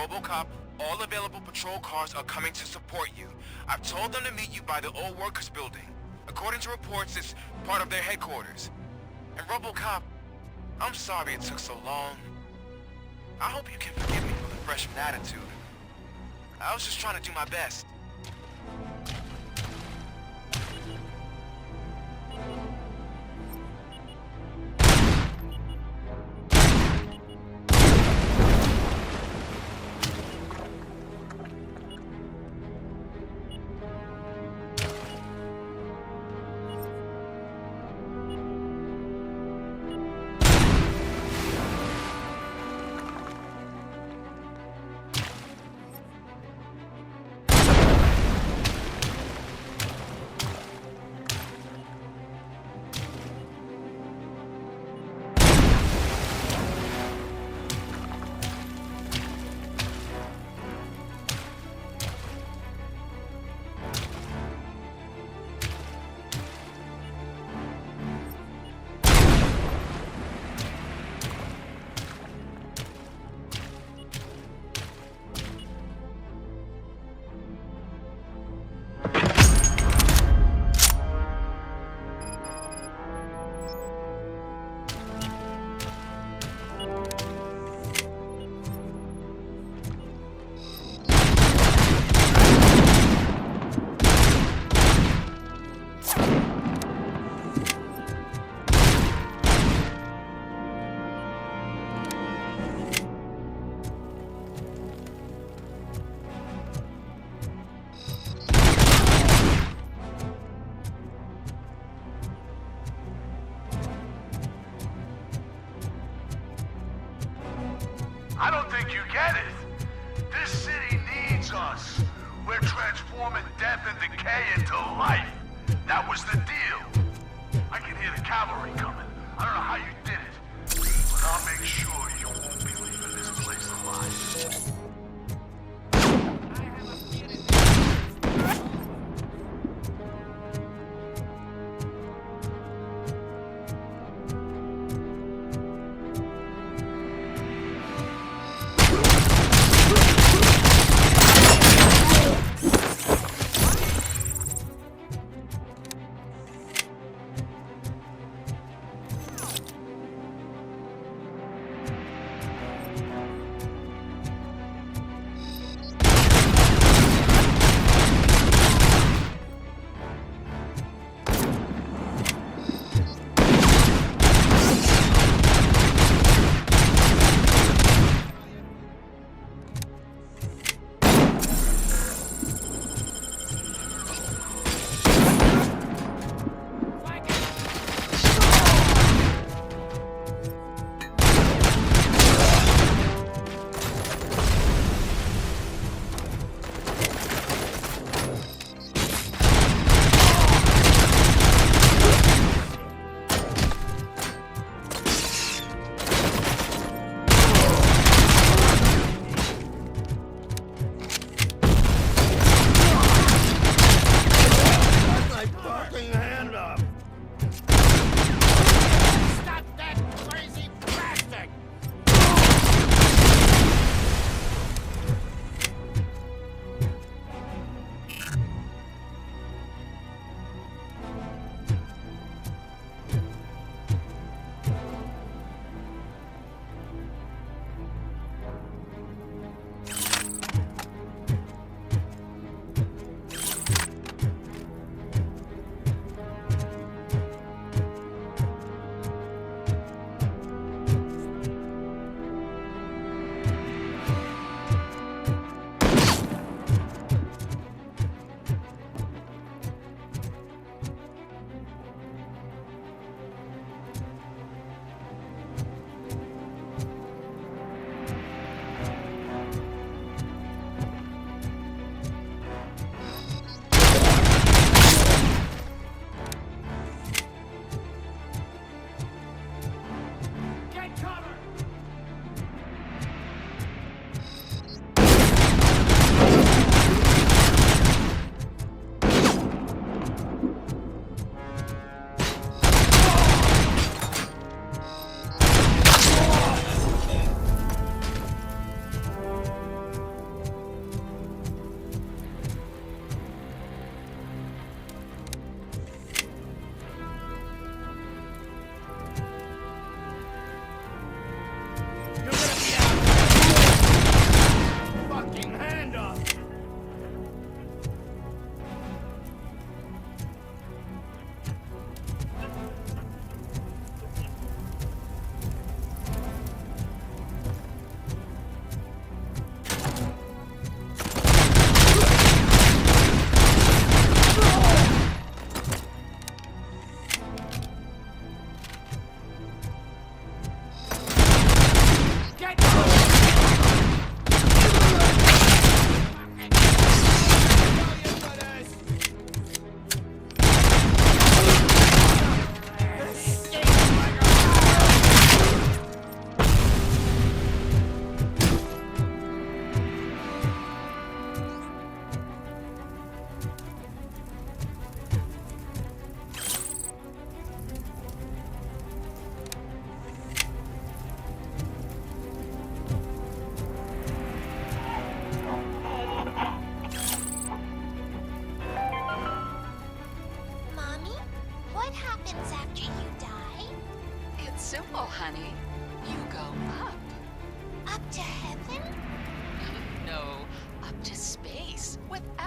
Robocop, all available patrol cars are coming to support you. I've told them to meet you by the old workers building. According to reports, it's part of their headquarters. And Robocop, I'm sorry it took so long. I hope you can forgive me for the freshman attitude. I was just trying to do my best. I don't think you get it. This city needs us. We're transforming death and decay into life. That was the deal. I can hear the cavalry coming. I don't know how you did it, but I'll make sure you won't be leaving this place alive.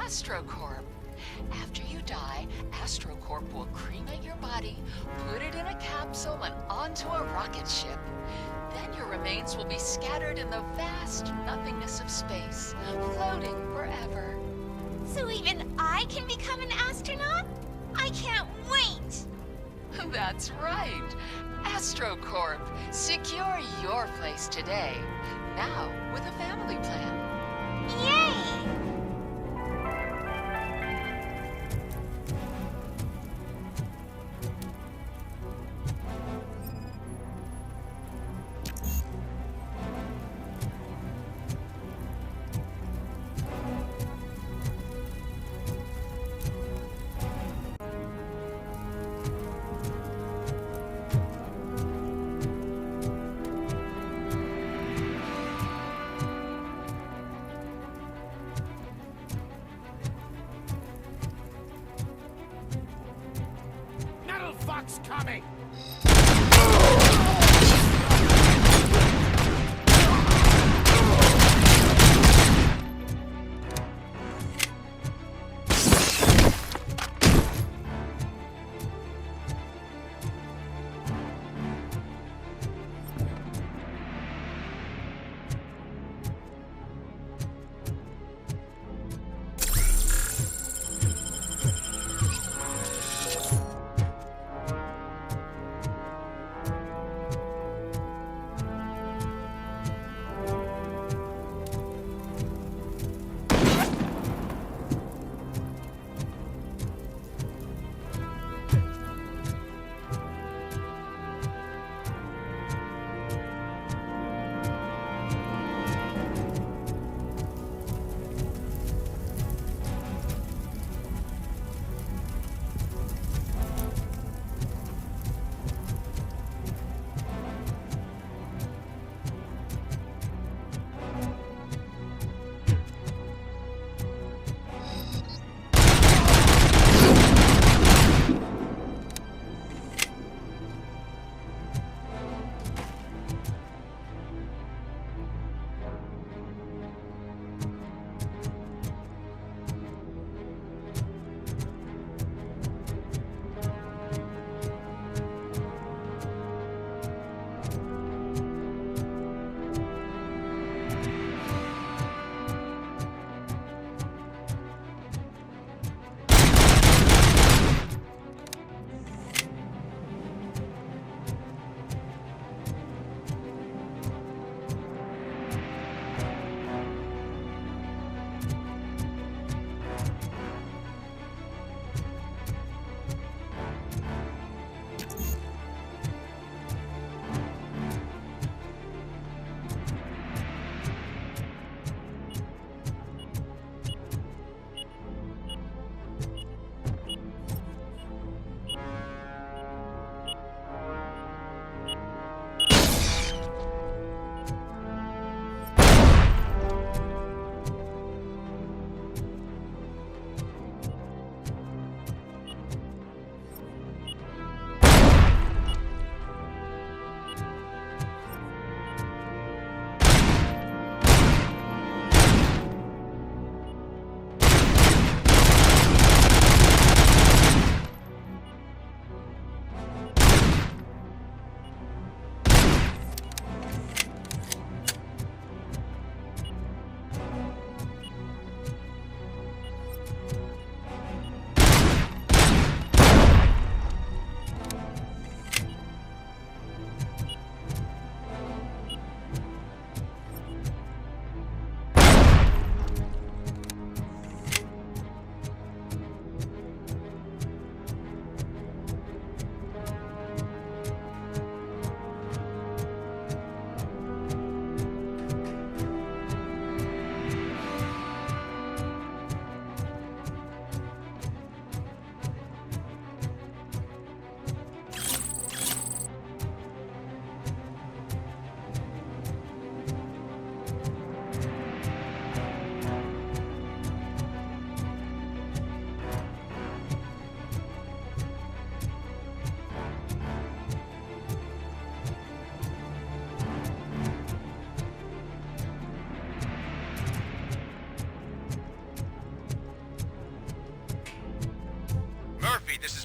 AstroCorp. After you die, AstroCorp will cremate your body, put it in a capsule and onto a rocket ship. Then your remains will be scattered in the vast nothingness of space, floating forever. So even I can become an astronaut? I can't wait! That's right. AstroCorp. Secure your place today. Now with a family plan. Yay! Fox coming!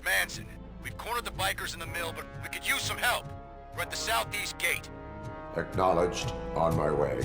Manson. We've cornered the bikers in the mill, but we could use some help. We're at the southeast gate. Acknowledged. On my way.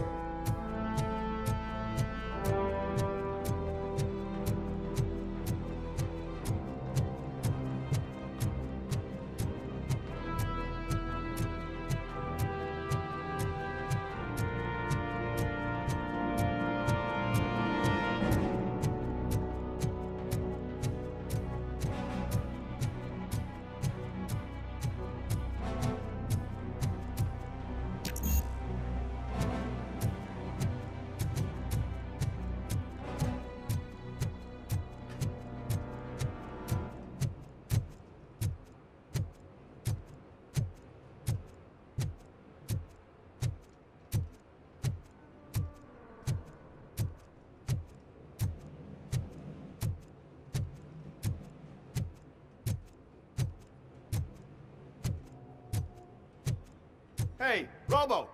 Hey, Robo!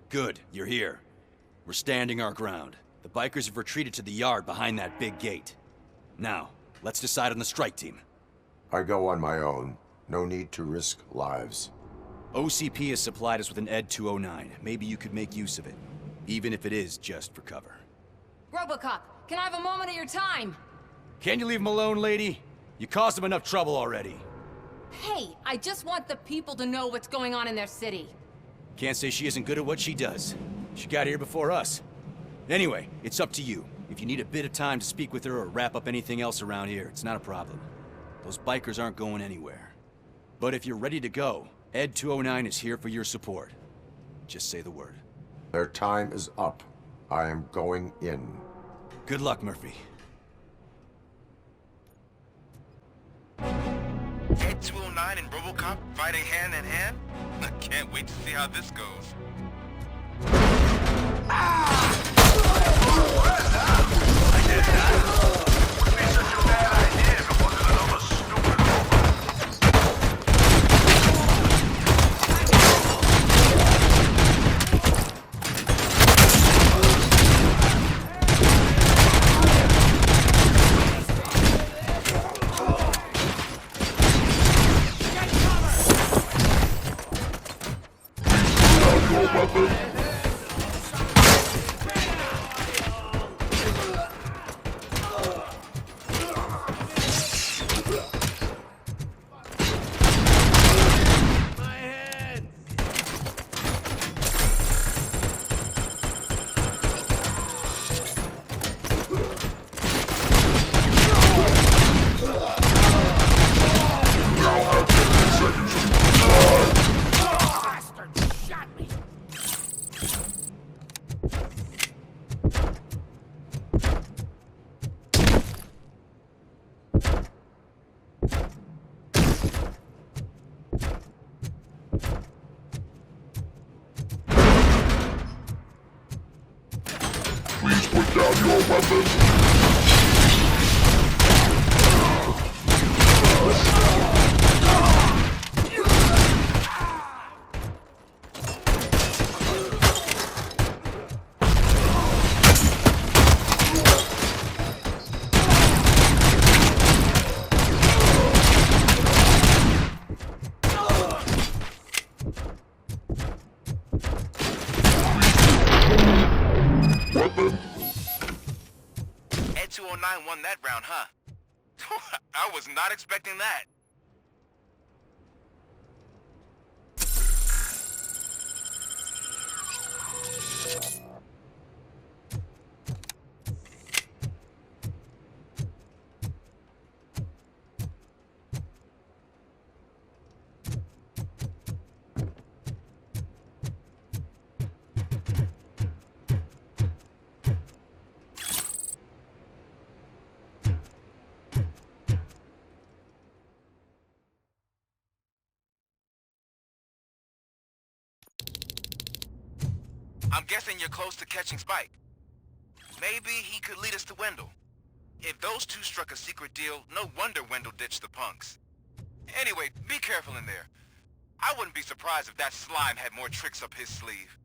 Good, you're here. We're standing our ground. The bikers have retreated to the yard behind that big gate. Now, let's decide on the strike team. I go on my own. No need to risk lives. OCP has supplied us with an ED 209. Maybe you could make use of it, even if it is just for cover. Robocop, can I have a moment of your time? Can you leave him alone, lady? You caused him enough trouble already. Hey, I just want the people to know what's going on in their city. Can't say she isn't good at what she does. She got here before us. Anyway, it's up to you. If you need a bit of time to speak with her or wrap up anything else around here, it's not a problem. Those bikers aren't going anywhere. But if you're ready to go, ED 209 is here for your support. Just say the word. Their time is up. I am going in. Good luck, Murphy. ED 209 and Robocop fighting hand in hand? I can't wait to see how this goes. Please put down your weapon. ED 209 won that round, huh? I was not expecting that. I'm guessing you're close to catching Spike. Maybe he could lead us to Wendell. If those two struck a secret deal, no wonder Wendell ditched the punks. Anyway, be careful in there. I wouldn't be surprised if that slime had more tricks up his sleeve.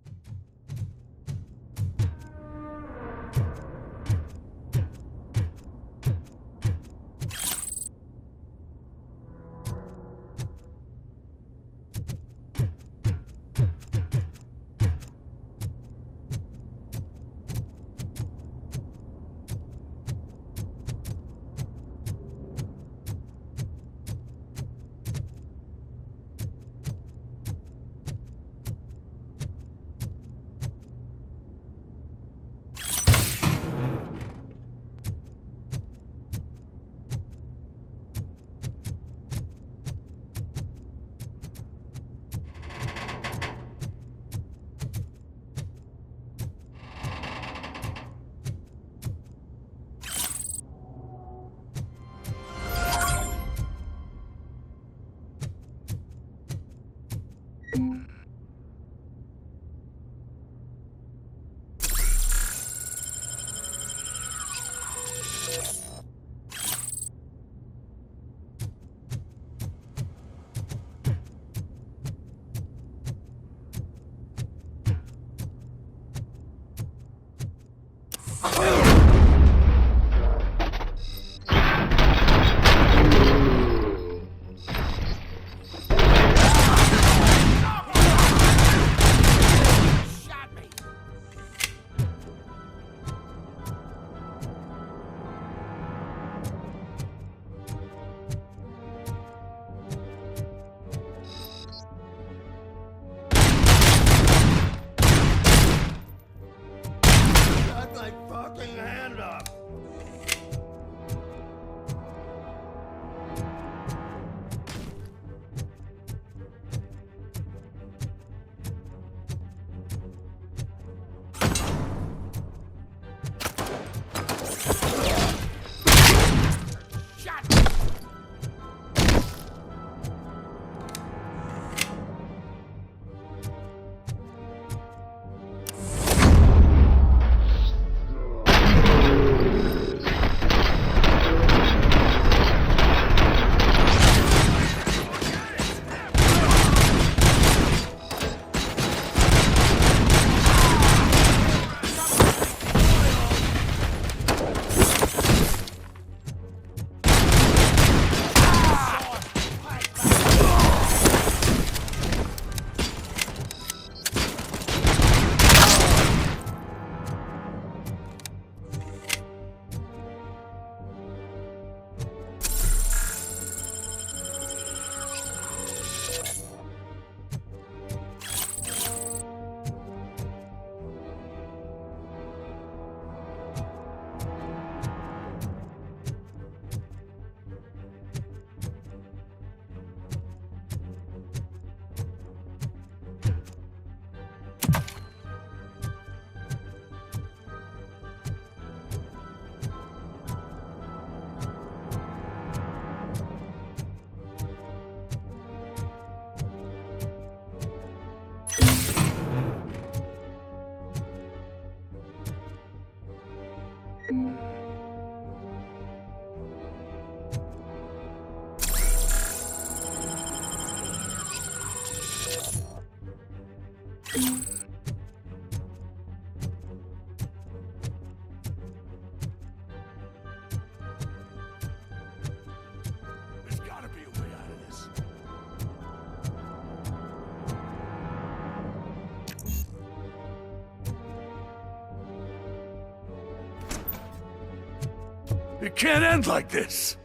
It can't end like this!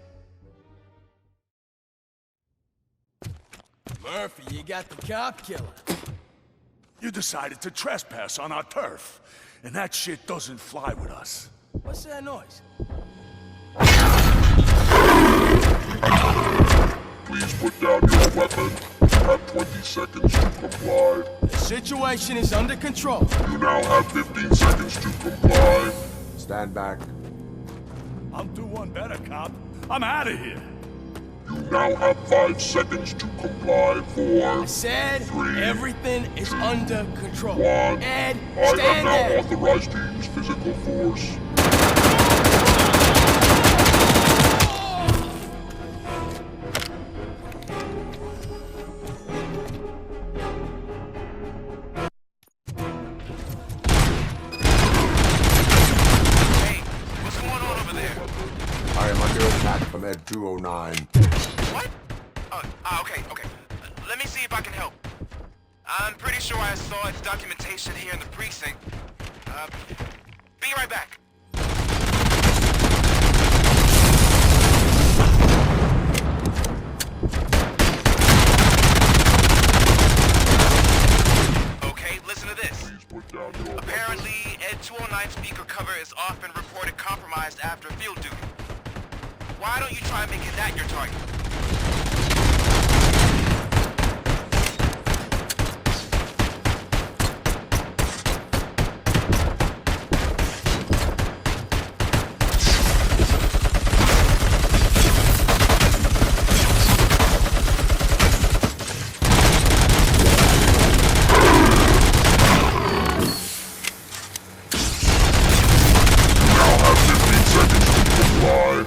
Murphy, you got the cop killer. You decided to trespass on our turf, and that shit doesn't fly with us. What's that noise? Please put down your weapon. You have 20 seconds to comply. The situation is under control. You now have 15 seconds to comply. Stand back. I'll do one better, cop. I'm out of here. You now have 5 seconds to comply I for said 3, everything is under control. 1. Ed, I am stand now there. authorized to use physical force. Hey, what's going on over there? I am under attack from Ed 209. What? Okay. Let me see if I can help. I'm pretty sure I saw its documentation here in the precinct. Be right back. Okay, listen to this. Please put down your Apparently, Ed 209 speaker cover is often reported compromised after field duty. Why don't you try making that your target? now have 15 seconds to comply.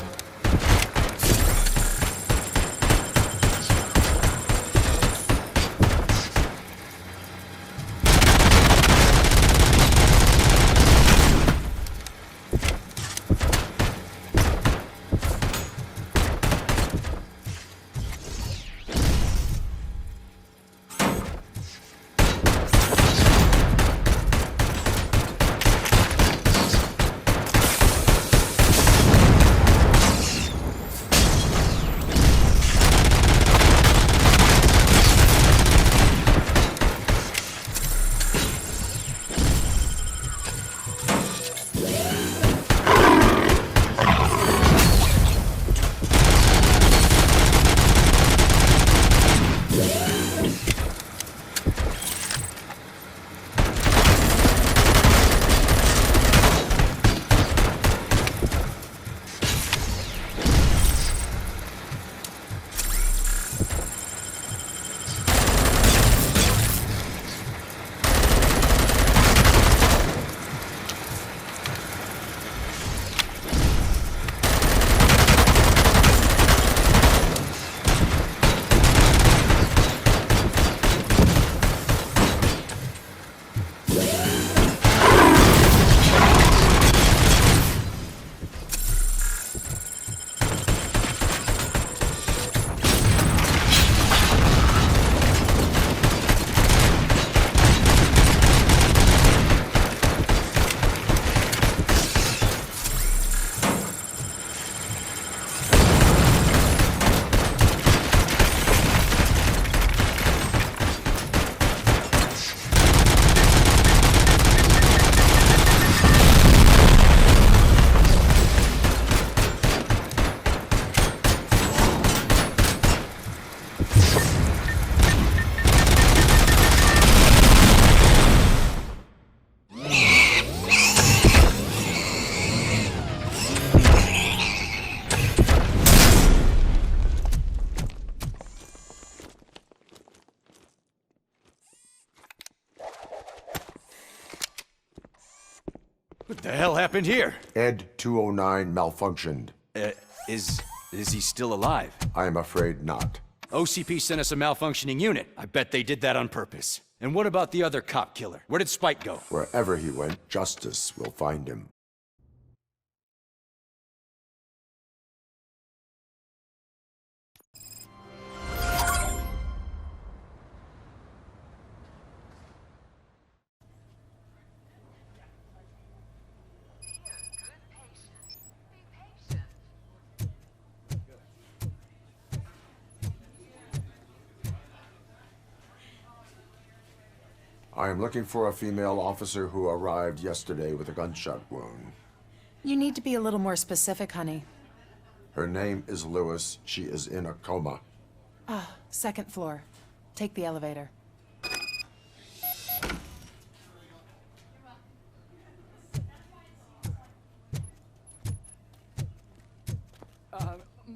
What the hell happened here? Ed 209 malfunctioned. Is he still alive? I am afraid not. OCP sent us a malfunctioning unit. I bet they did that on purpose. And what about the other cop killer? Where did Spike go? Wherever he went, justice will find him. I am looking for a female officer who arrived yesterday with a gunshot wound. You need to be a little more specific, honey. Her name is Lewis. She is in a coma. Second floor. Take the elevator.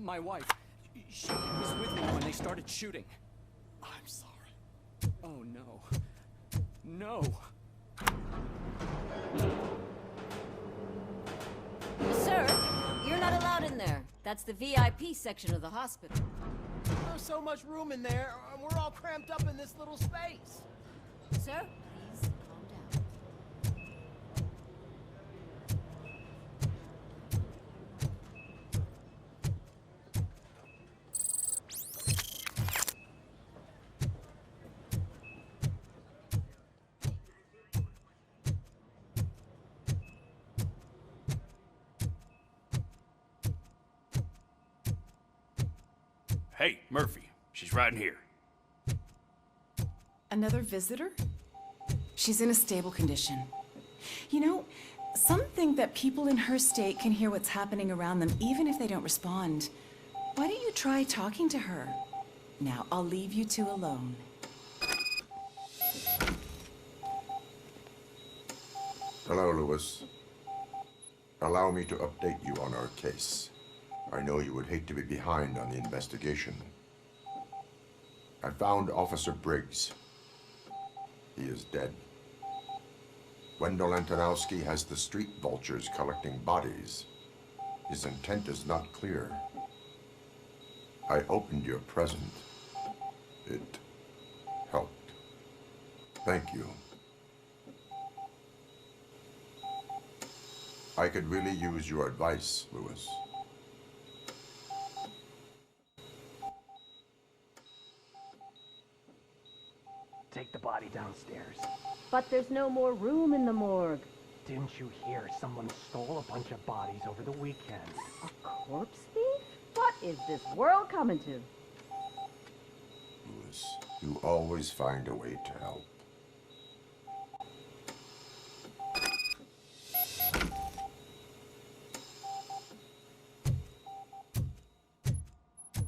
My wife. She was with me when they started shooting. I'm sorry. Oh, no. No. Sir, you're not allowed in there. That's the VIP section of the hospital. There's so much room in there, and we're all cramped up in this little space. Sir, please calm down. Hey, Murphy. She's right in here. Another visitor? She's in a stable condition. You know, some think that people in her state can hear what's happening around them even if they don't respond. Why don't you try talking to her? Now, I'll leave you two alone. Hello, Lewis. Allow me to update you on our case. I know you would hate to be behind on the investigation. I found Officer Briggs. He is dead. Wendell Antonowski has the street vultures collecting bodies. His intent is not clear. I opened your present. It helped. Thank you. I could really use your advice, Lewis. Take the body downstairs. But there's no more room in the morgue. Didn't you hear someone stole a bunch of bodies over the weekend? A corpse thief? What is this world coming to? Lewis, you always find a way to help.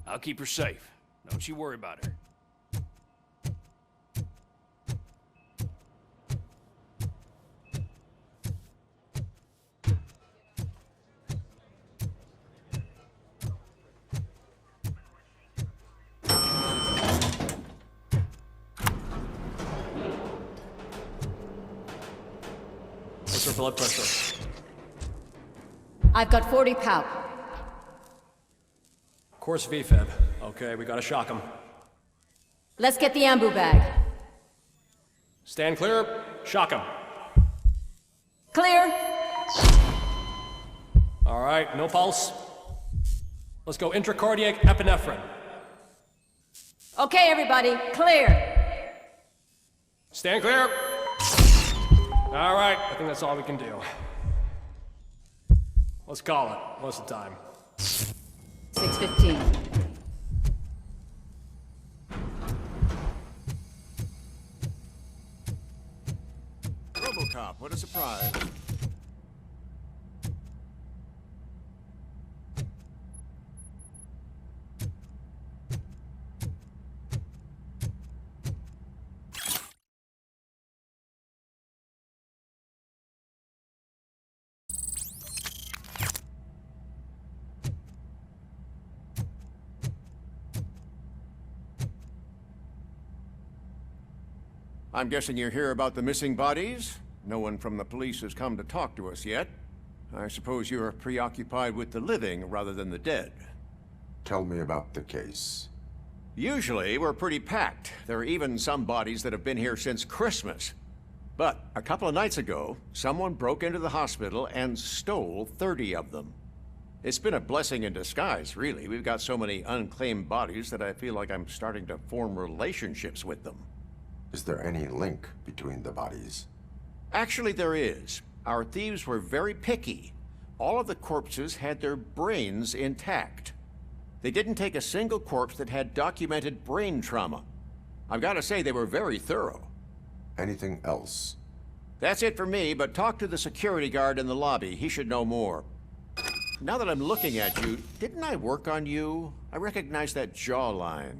I'll keep her safe. Don't you worry about her. What's her blood pressure? I've got 40 pow. Course VFib. Okay, we gotta shock him. Let's get the ambu bag. Stand clear. Shock him. Clear. All right, no pulse. Let's go intracardiac epinephrine. Okay, everybody, clear. Stand clear. All right, I think that's all we can do. Let's call it. What's the time? 6:15. Robocop, what a surprise. I'm guessing you're here about the missing bodies? No one from the police has come to talk to us yet. I suppose you're preoccupied with the living rather than the dead. Tell me about the case. Usually, we're pretty packed. There are even some bodies that have been here since Christmas. But a couple of nights ago, someone broke into the hospital and stole 30 of them. It's been a blessing in disguise, really. We've got so many unclaimed bodies that I feel like I'm starting to form relationships with them. Is there any link between the bodies? Actually, there is. Our thieves were very picky. All of the corpses had their brains intact. They didn't take a single corpse that had documented brain trauma. I've got to say, they were very thorough. Anything else? That's it for me, but talk to the security guard in the lobby. He should know more. Now that I'm looking at you, didn't I work on you? I recognize that jawline.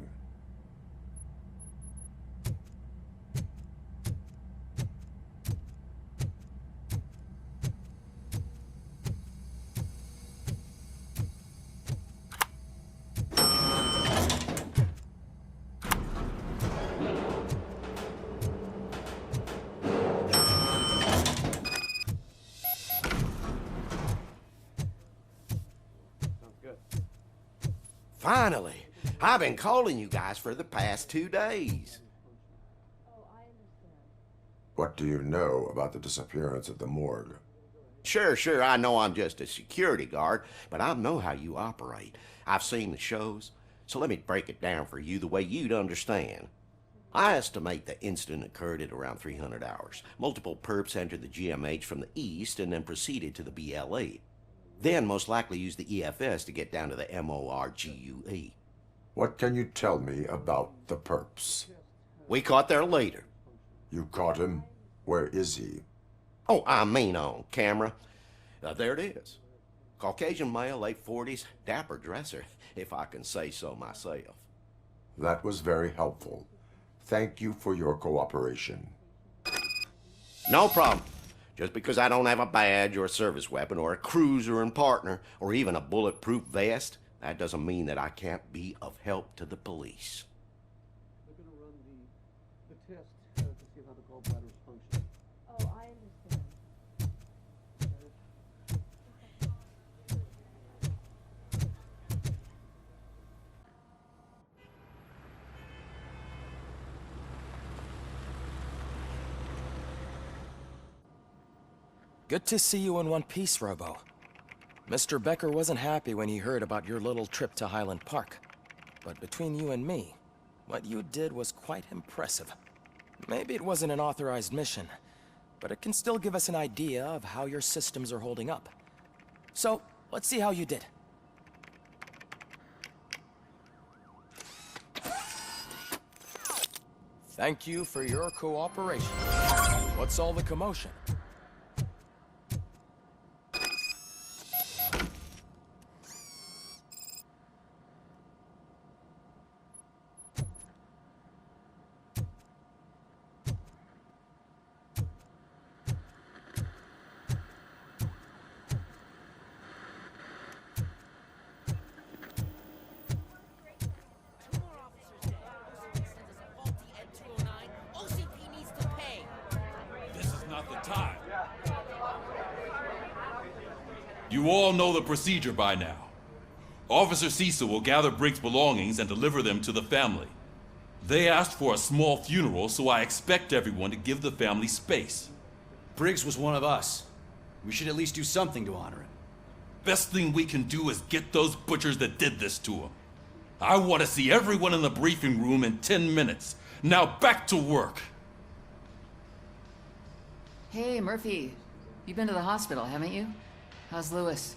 Finally. I've been calling you guys for the past 2 days. What do you know about the disappearance at the morgue? Sure, I know I'm just a security guard, but I know how you operate. I've seen the shows, so let me break it down for you the way you'd understand. I estimate the incident occurred at around 300 hours. Multiple perps entered the GMH from the east and then proceeded to the BLE. Then most likely used the EFS to get down to the MORGUE. What can you tell me about the perps? We caught their leader. You caught him? Where is he? Oh, I mean on camera. There it is. Caucasian male, late 40s, dapper dresser, if I can say so myself. That was very helpful. Thank you for your cooperation. No problem. Just because I don't have a badge or a service weapon or a cruiser and partner or even a bulletproof vest, that doesn't mean that I can't be of help to the police. They're going to run the test to see how the gallbladder is functioning. Oh, I understand. Good to see you in one piece, Robo. Mr. Becker wasn't happy when he heard about your little trip to Highland Park. But between you and me, what you did was quite impressive. Maybe it wasn't an authorized mission, but it can still give us an idea of how your systems are holding up. So, let's see how you did. Thank you for your cooperation. What's all the commotion? You all know the procedure by now. Officer Cecil will gather Briggs' belongings and deliver them to the family. They asked for a small funeral, so I expect everyone to give the family space. Briggs was one of us. We should at least do something to honor him. Best thing we can do is get those butchers that did this to him. I want to see everyone in the briefing room in 10 minutes. Now back to work. Hey, Murphy. You've been to the hospital, haven't you? How's Lewis?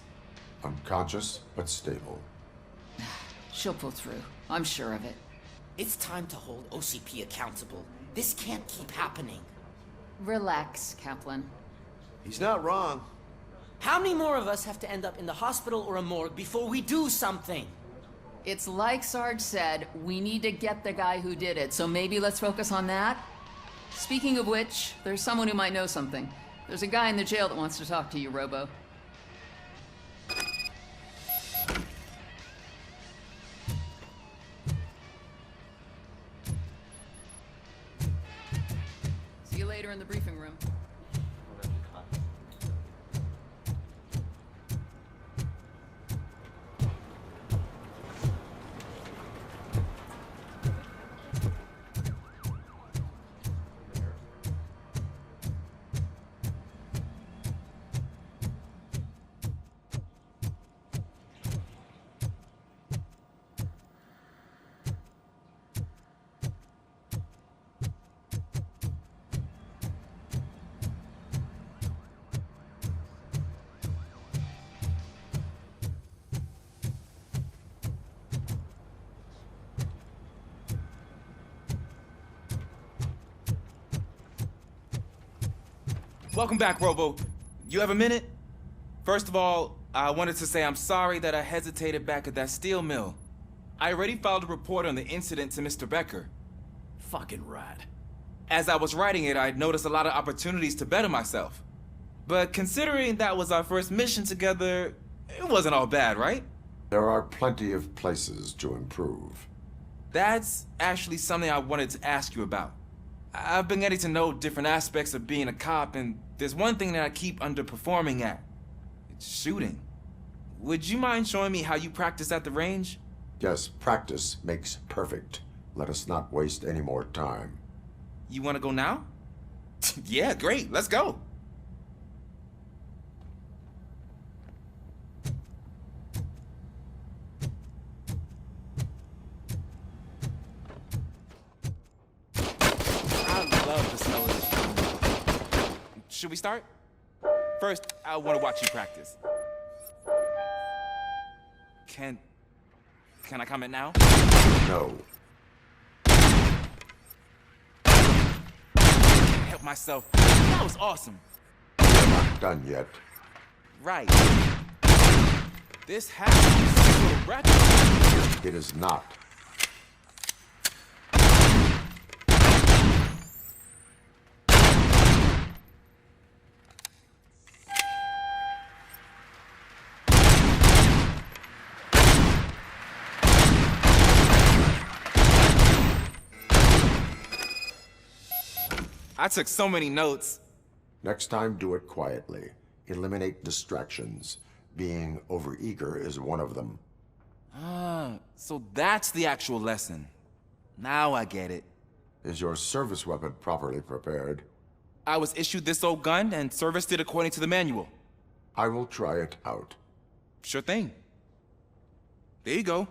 Unconscious, but stable. She'll pull through. I'm sure of it. It's time to hold OCP accountable. This can't keep happening. Relax, Kaplan. He's not wrong. How many more of us have to end up in the hospital or a morgue before we do something? It's like Sarge said, we need to get the guy who did it, so maybe let's focus on that? Speaking of which, there's someone who might know something. There's a guy in the jail that wants to talk to you, Robo. See you later in the briefing room. Welcome back, Robo. You have a minute? First of all, I wanted to say I'm sorry that I hesitated back at that steel mill. I already filed a report on the incident to Mr. Becker. Fucking rad. As I was writing it, I'd noticed a lot of opportunities to better myself. But considering that was our first mission together, it wasn't all bad, right? There are plenty of places to improve. That's actually something I wanted to ask you about. I've been getting to know different aspects of being a cop, and there's one thing that I keep underperforming at. It's shooting. Would you mind showing me how you practice at the range? Yes, practice makes perfect. Let us not waste any more time. You want to go now? Yeah, great. Let's go. I love the smell of this film. Should we start? First, I want to watch you practice. Can I comment now? No. Can't help myself. That was awesome. We're not done yet. Right. This has to be some sort of record. It is not. I took so many notes. Next time, do it quietly. Eliminate distractions. Being overeager is one of them. Ah, so that's the actual lesson. Now I get it. Is your service weapon properly prepared? I was issued this old gun and serviced it according to the manual. I will try it out. Sure thing. There you go.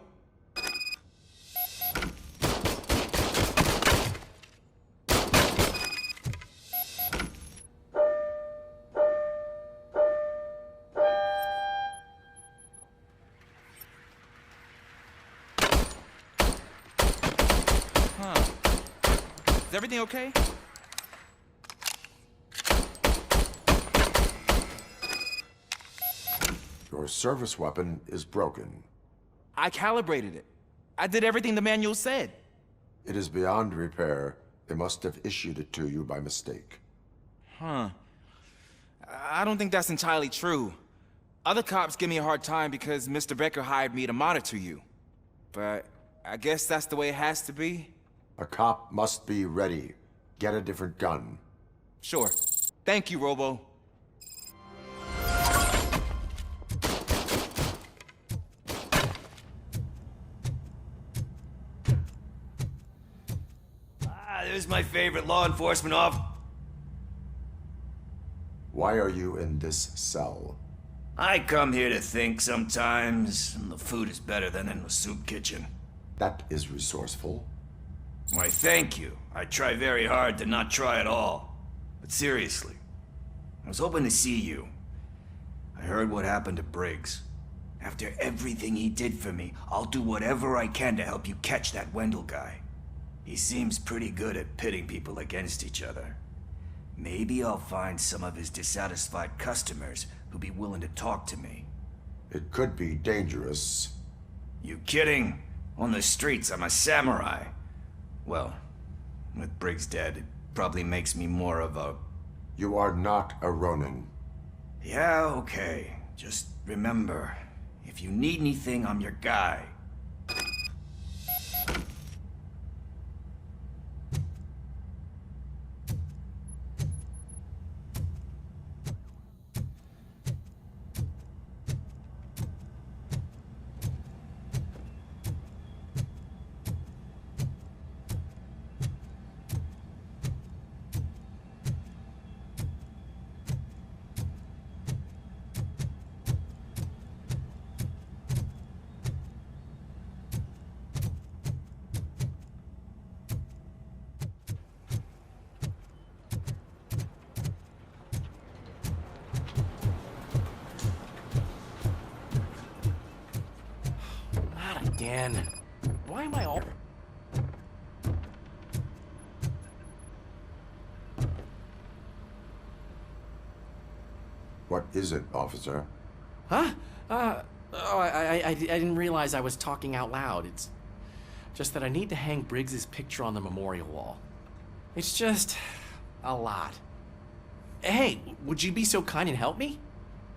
Is everything okay? Your service weapon is broken. I calibrated it. I did everything the manual said. It is beyond repair. They must have issued it to you by mistake. Huh. I don't think that's entirely true. Other cops give me a hard time because Mr. Becker hired me to monitor you. But I guess that's the way it has to be. A cop must be ready. Get a different gun. Sure. Thank you, Robo. There's my favorite law enforcement off. Why are you in this cell? I come here to think sometimes, and the food is better than in the soup kitchen. That is resourceful. Why, thank you. I try very hard to not try at all. But seriously, I was hoping to see you. I heard what happened to Briggs. After everything he did for me, I'll do whatever I can to help you catch that Wendell guy. He seems pretty good at pitting people against each other. Maybe I'll find some of his dissatisfied customers who'll be willing to talk to me. It could be dangerous. You kidding? On the streets, I'm a samurai. Well, with Briggs dead, it probably makes me more of a... You are not a Ronin. Yeah, okay. Just remember, if you need anything, I'm your guy. Dan, why am I all... What is it, officer? Huh? I didn't realize I was talking out loud. It's just that I need to hang Briggs's picture on the memorial wall. It's just a lot. Hey, would you be so kind and help me?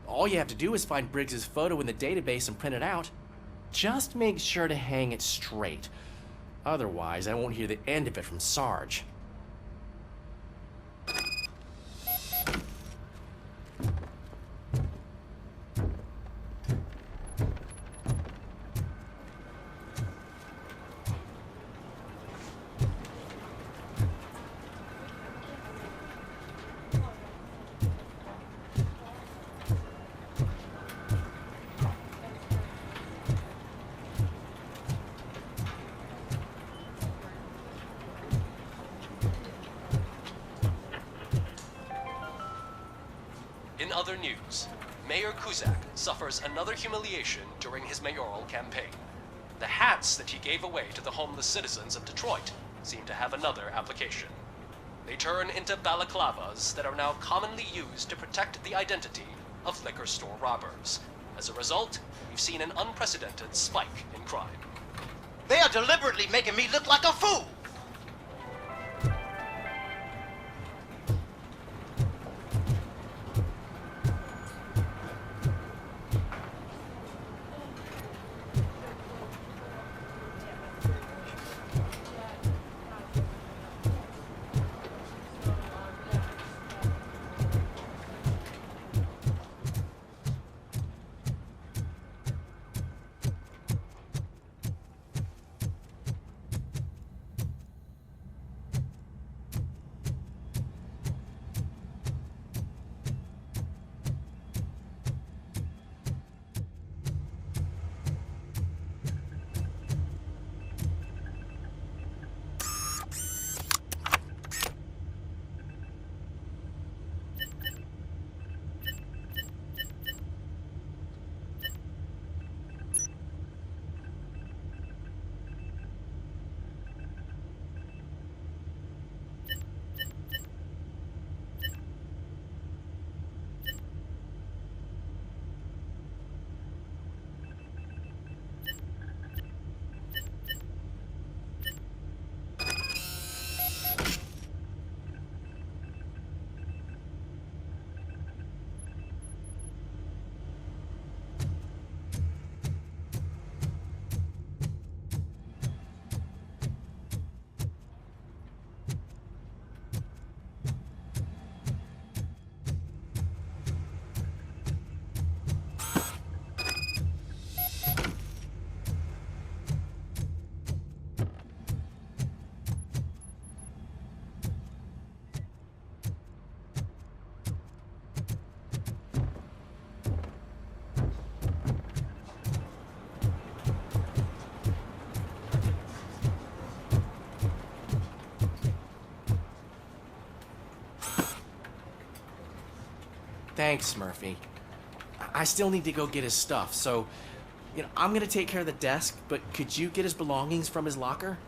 All you have to do is find Briggs's photo in the database and print it out. Just make sure to hang it straight. Otherwise, I won't hear the end of it from Sarge. news. Mayor Kuzak suffers another humiliation during his mayoral campaign. The hats that he gave away to the homeless citizens of Detroit seem to have another application. They turn into balaclavas that are now commonly used to protect the identity of liquor store robbers. As a result, we've seen an unprecedented spike in crime. They are deliberately making me look like a fool! Thanks, Murphy. I still need to go get his stuff, so, I'm gonna take care of the desk, but could you get his belongings from his locker?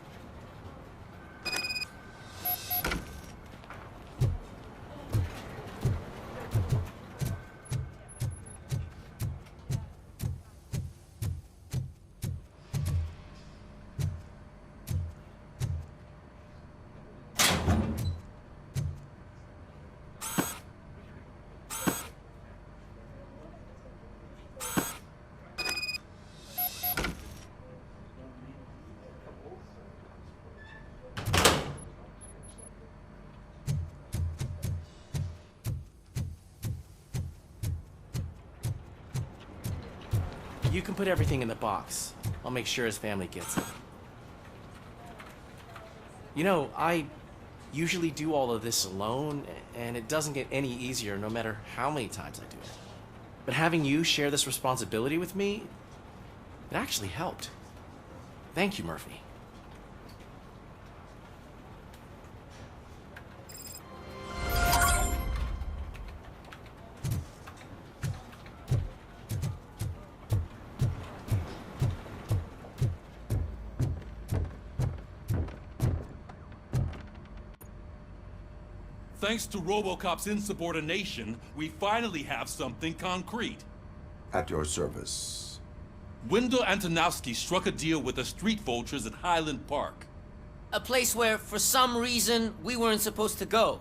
You can put everything in the box. I'll make sure his family gets it. I usually do all of this alone, and it doesn't get any easier no matter how many times I do it. But having you share this responsibility with me, it actually helped. Thank you, Murphy. Thanks to Robocop's insubordination, we finally have something concrete. At your service. Wendell Antonowski struck a deal with the street vultures at Highland Park. A place where, for some reason, we weren't supposed to go.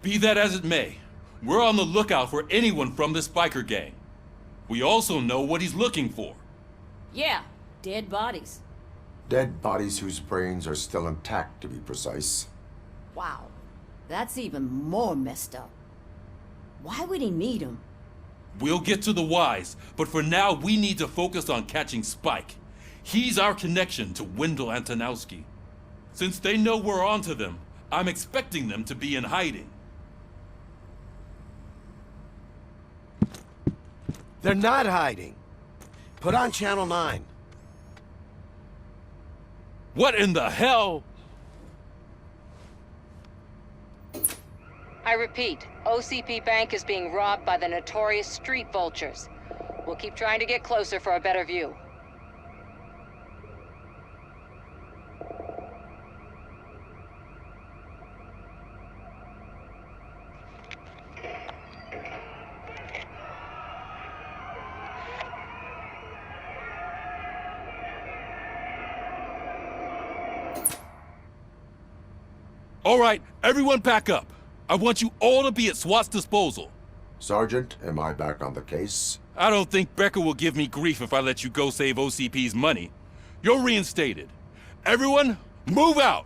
Be that as it may, we're on the lookout for anyone from this biker gang. We also know what he's looking for. Yeah, dead bodies. Dead bodies whose brains are still intact, to be precise. Wow. That's even more messed up. Why would he need him? We'll get to the whys, but for now we need to focus on catching Spike. He's our connection to Wendell Antonowski. Since they know we're onto them, I'm expecting them to be in hiding. They're not hiding. Put on Channel 9. What in the hell? I repeat, OCP Bank is being robbed by the notorious street vultures. We'll keep trying to get closer for a better view. All right, everyone pack up. I want you all to be at SWAT's disposal. Sergeant, am I back on the case? I don't think Becker will give me grief if I let you go save OCP's money. You're reinstated. Everyone, move out!